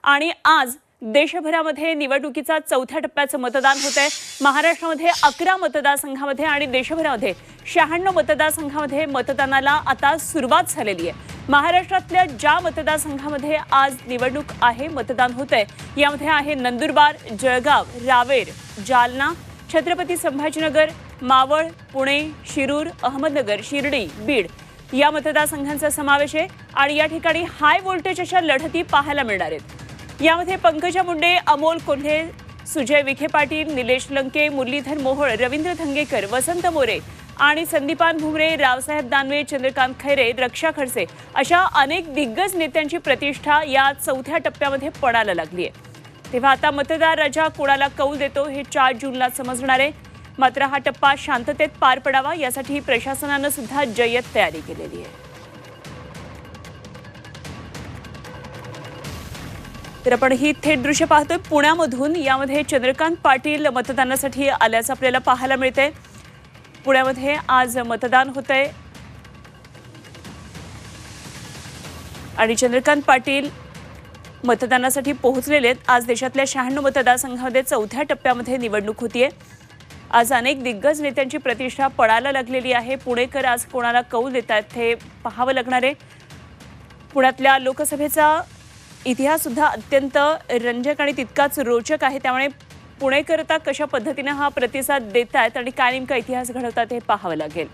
आणि आज देशभरामध्ये निवडणुकीचा चौथ्या टप्प्याचं मतदान होत आहे। महाराष्ट्रामध्ये 11 मतदारसंघामध्ये आणि देशभरामध्ये 96 मतदारसंघामध्ये मतदानाला आता सुरुवात झालेली आहे। महाराष्ट्रातल्या ज्या मतदारसंघामध्ये आज निवडणूक आहे, मतदान होतंय, यामध्ये आहे नंदुरबार, जळगाव, रावेर, जालना, छत्रपती संभाजीनगर, मावळ, पुणे, शिरूर, अहमदनगर, शिर्डी, बीड या मतदारसंघांचा समावेश आहे आणि या ठिकाणी हाय व्होल्टेज अशा लढती पाहायला मिळणार आहेत। यामध्ये पंकजा मुंडे, अमोल कोल्हे, सुजय विखे पाटील, निलेश लंके, मुरलीधर मोहोळ, रवींद्र धंगेकर, वसंत मोरे आणि संदीपान भुमरे, रावसाहेब दानवे, चंद्रकांत खैरे, रक्षा खडसे अशा अनेक दिग्गज नेत्यांची प्रतिष्ठा या चौथ्या टप्प्यामध्ये पडायला लागली आहे। तेव्हा आता मतदार राजा कोणाला कौल देतो हे 4 जूनला समजणार आहे। मात्र हा टप्पा शांततेत पार पडावा यासाठी प्रशासनाने सुद्धा जय्यत तयारी केलेली आहे। तर आपण ही थेट दृश्य पाहतोय पुण्यामधून। यामध्ये चंद्रकांत पाटील मतदानासाठी आल्याचं आपल्याला पाहायला मिळतंय। पुण्यामध्ये आज मतदान होतंय आणि चंद्रकांत पाटील मतदानासाठी पोहोचलेले आहेत। आज देशातल्या 96 मतदारसंघामध्ये चौथ्या टप्प्यामध्ये निवडणूक होतीये। आज अनेक दिग्गज नेत्यांची प्रतिष्ठा पडायला लागलेली आहे। पुणेकर आज कोणाला कौल देतात हे पाहावं लागणार आहे। पुण्यातल्या लोकसभेचा इतिहास सुद्धा अत्यंत रंजक आणि तितकाच रोचक आहे, त्यामुळे पुणेकर आता कशा पद्धतीने हा प्रतिसाद देतात आणि काय नेमका इतिहास घडवतात हे पाहावं लागेल।